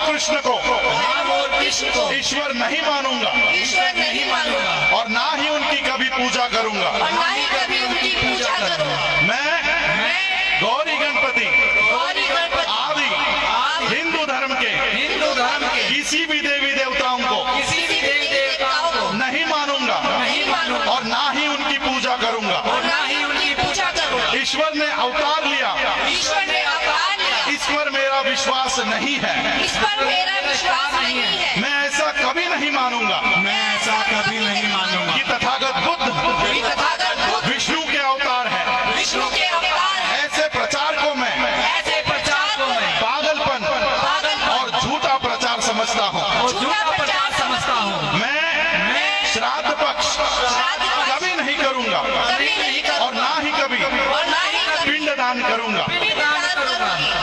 कृष्ण को ईश्वर नहीं मानूंगा और ना ही उनकी कभी पूजा करूंगा। मैं गौरी गणपति आदि हिंदू धर्म के किसी भी देवी देवताओं को नहीं मानूंगा और ना ही उनकी पूजा करूंगा। ईश्वर ने अवतार लिया, इस पर मेरा विश्वास नहीं है। मैं ऐसा कभी नहीं मानूंगा कि तथागत बुद्ध विष्णु के अवतार है। ऐसे प्रचार को मैं पागलपन और झूठा प्रचार समझता हूँ। मैं श्राद्ध पक्ष कभी नहीं करूंगा और ना ही कभी पिंडदान करूंगा।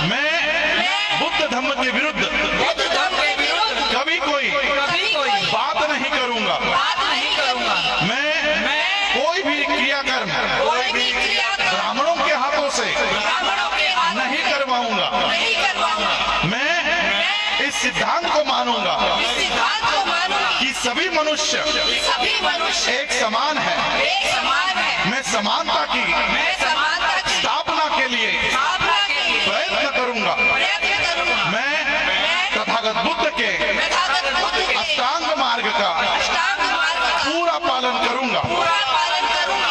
मैं बुद्ध धर्म के विरुद्ध कभी कोई बात नहीं करूंगा। मैं कोई भी क्रियाकर्म ब्राह्मणों के हाथों से नहीं करवाऊंगा। मैं इस सिद्धांत को मानूंगा कि सभी मनुष्य एक समान है। मैं समानता की स्थापना के लिए प्रयत्न करूंगा। मैं तथागत बुद्ध के अष्टांग मार्ग का पूरा पालन करूंगा।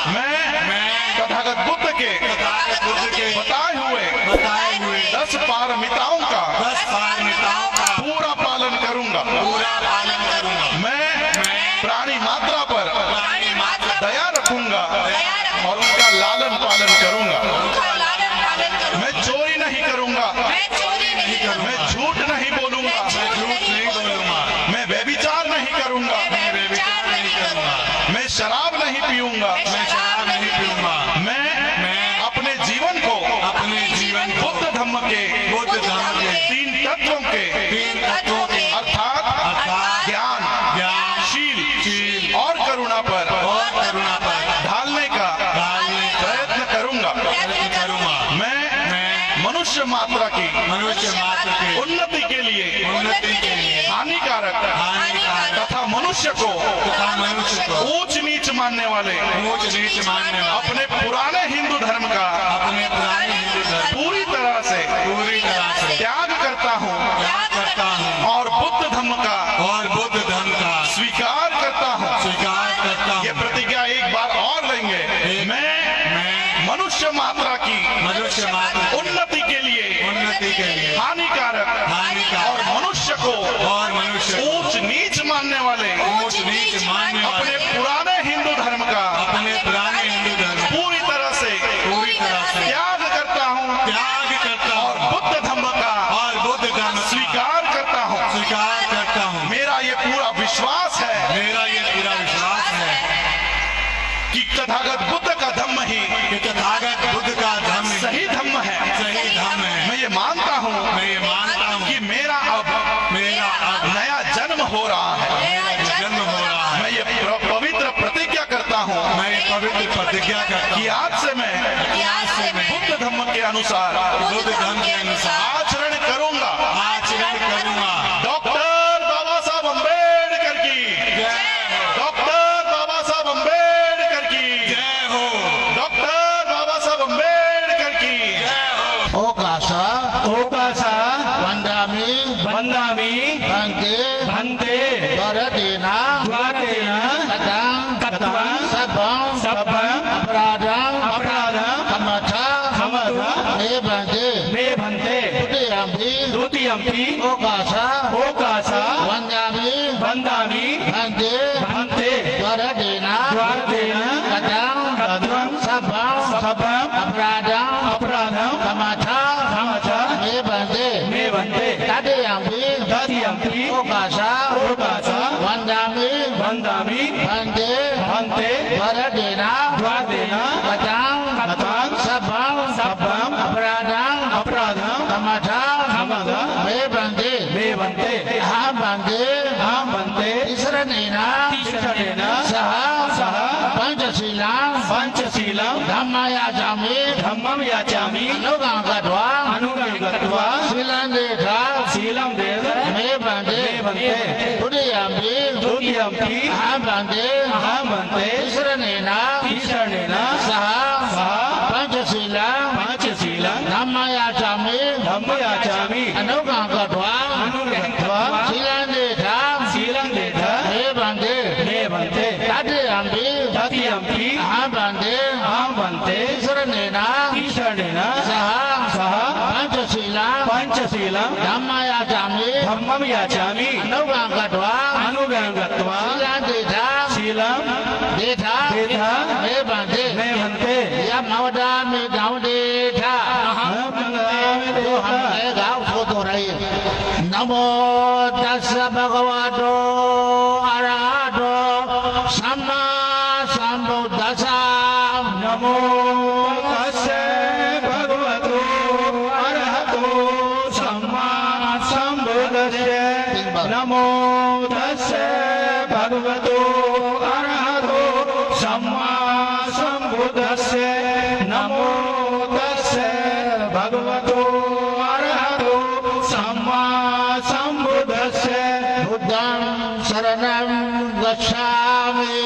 मैं तथागत बुद्ध के बताए हुए 10 पारमिताओं का पूरा पालन करूंगा। मैं प्राणी मात्रा पर दया रखूंगा और उनका लालन पालन करूंगा। मैं चोरी नहीं करूंगा, मैं झूठ नहीं बोलूंगा, मैं व्यभिचार नहीं करूंगा, मैं शराब नहीं पीऊंगा। मैं अपने जीवन को बुद्ध धम्म के 3 तत्वों के अर्थात ज्ञान, शील और करुणा पर ढालने का प्रयत्न करूंगा। मैं मनुष्य मात्रा की उन्नति के लिए हानिकारक तथा मनुष्य को ऊंच नीच मानने वाले अपने पुराने हिंदू धर्म का पूरी तरह से त्याग करता हूँ और बुद्ध धर्म का स्वीकार करता हूँ। ये प्रतिज्ञा एक बार और लेंगे। मैं मनुष्य मात्रा की उन्नति के लिए हानिकारक और मनुष्य को ऊंच नीच मानने वाले अपने पुराने हिंदू धर्म का पूरी तरह से त्याग करता हूँ और बुद्ध धर्म का स्वीकार करता हूँ। मेरा ये पूरा विश्वास है कि तथागत बुद्ध का धम्म ही सही धम्म है। मैं ये मानता हूँ कि मेरा अब नया जन्म हो रहा है। मैं ये पवित्र प्रतिज्ञा करता हूँ कि आज से मैं बुद्ध धम्म के अनुसार आचरण करूंगा। डॉक्टर बाबा साहब अम्बेडकर की डॉक्टर बाबा साहब अम्बेडकर की डॉक्टर बाबा साहब अम्बेडकर की ओकासा वंदामि भन्ते द्वारदेना कथं सभं अपराधं क्षमता मे भन्ते द्वितीयम्पि ओकासा वंदामि भन्ते द्वारदेना कथं सभं अपराधं क्षमता मे भन्ते तदीयम्पि ओकासा वंदामि भन्ते द्वारदेना कथं सभं अपराधं क्षमता मे भन्ते अहं भन्ते ईश्वरेण सह पंचशीलं धम्मं याचामि अनुगं गत्वा शीलं देह मे बन्ते द्वितीयम्पि द्वितीयम्पि अहं बन्ते अहं बन्ते ईश्वरेण सह पंचशीलं धम्मयाचामि धम्मयाचामि अनुगां कृत्वा शीलं देथा मे बन्ते तृतीयम्पि अहं बन्ते ईश्वरेण सह पंचशीलं धम्मयाचामि अनुगां कृत्वा शीलं देथा मे बन्ते यम मवदामि गाँव देथा तो हम गाँव सो तो रही नमो तस्स भगवतो अरहतो सम्मा सम्बुद्धस्स नमो तस्स भगवतो अरहतो सम्मा सम्बुद्धस्स नमो तस्स भगवतो अरहतो सम्मा सम्बुद्धस्स नमो तस्स भगवतो अरहतो सम्मा सम्बुद्धस्स बुद्धं शरणं गच्छामि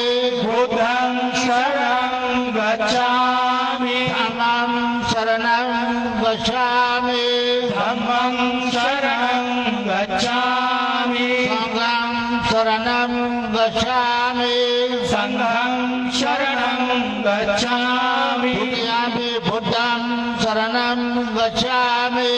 बुद्धं शरणं गच्छामि धम्मं शरणं गच्छामि धम्मं शरणं गच्छामि संघं शरणं गच्छामि संघं शरणं गच्छामि द्वितीयम्पि बुद्धं शरणं गच्छामि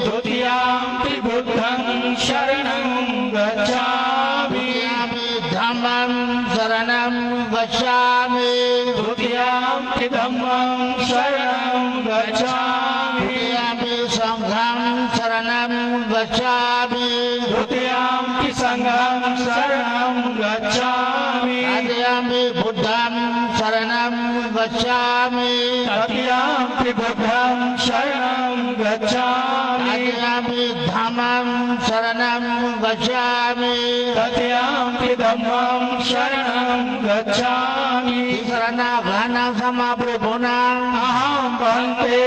द्वितीयम्पि बुद्धं शरणं गच्छामि द्वितीयम्पि धम्मं शरणं गच्छामि द्वितीयम्पि धम्मं शरणं गच्छामि द्वितीयम्पि संघं शरणं गच्छामि द्वितीयम्पि संघं शरणं गच्छामि तृतीयम्पि बुद्धं शरणं गच्छामि तृतीयम्पि बुद्धं शरणं गच्छामि तृतीयम्पि धम्मं शरणं गच्छामि तृतीयम्पि धम्मं शरणं गच्छामि शरणागतं समाप्रभुनां अहं बन्ते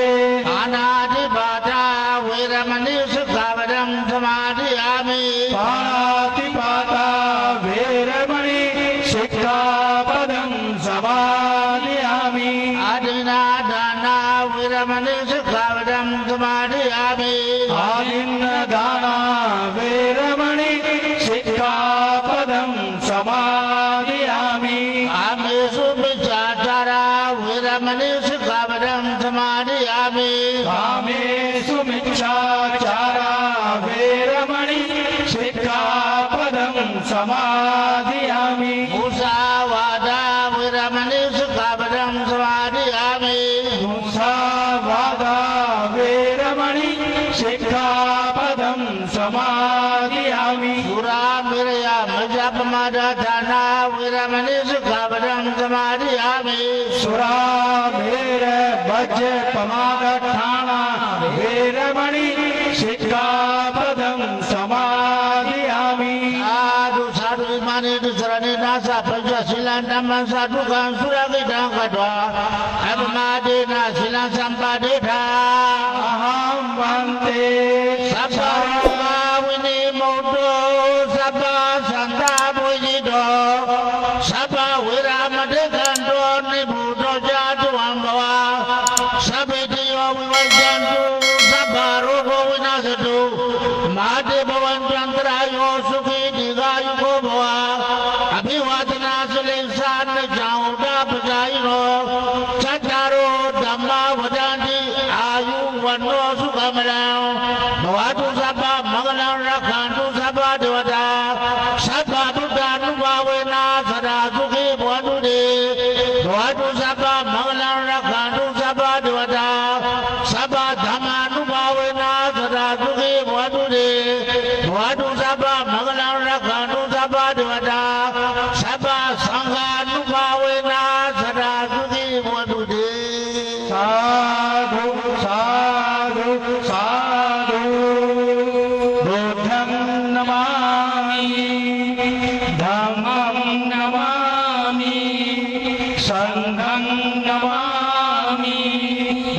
अनादिपाता वैरमणि सुखावरं समादयामि पाणातिपाता वेरमणि शिक्षापदं समादयामि आदिनादाना वैरमणि सुखावरं समादयामि आदिन्नदाना वेरमणि शिक्षापदं समादयामि आमेषु विचाचारा वैरमणि सुखावरं समादयामि कामेषु मिच्छाचारा वेरमणि शिक्षापदं समादयामि मुसावादा वैरमणि सुखावरं समादयामि मुसावादा वेरमणि शिक्षापदं समादयामि सुरामिरया मजपमादाना वैरमणि सुखावरं समादयामि सुरामेर भज पमादठाना वेरमणि शिक्षापदं समादयामि साधु साधु माने शरणे नासा पंचशीलं धम्मं साधुकं सुरगितं कृत्वा अपमादेन शीलं सम्पादेथा अहं वन्दे सब्बा विनिमुक्तो सब्बा सन्तापूजितो सब्बा विरामधिकन्तो निभूतो जातु अम्भवा सभेतियो विवर्जन्तु सब्बा रोगो विनाशतु माते भवन्तु अन्तरायो सुखी दीर्घायुको भव अभिवादना सुलेशान् जाऊदा प्रजायिनो चत्तारो धम्मा वदन्ति आयु वन्नो सुखमलं भवतु सब्बा मंगलं रक्षन्तु सब्बा देवता सब्बा बुद्धानुभावेन सदा सुखी भवन्तु ते भवतु सब्बा मंगलं रक्षन्तु सब्बा देवता सब्बा धम्मानुभावेन सदा सुखी भवन्तु ते भवतु सब्बा मंगलं रक्षन्तु सब्बा देवता सब्बा संघानुभावेन सदा सुखी भवन्तु ते साधु साधु साधु बुद्धं नमामि धम्मं नमामि संघं नमामि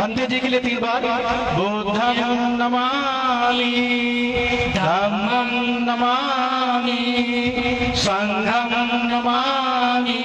बंदे जी के लिए 3 बार बुद्धं नमामि धम्मं नमामि संघं नमामि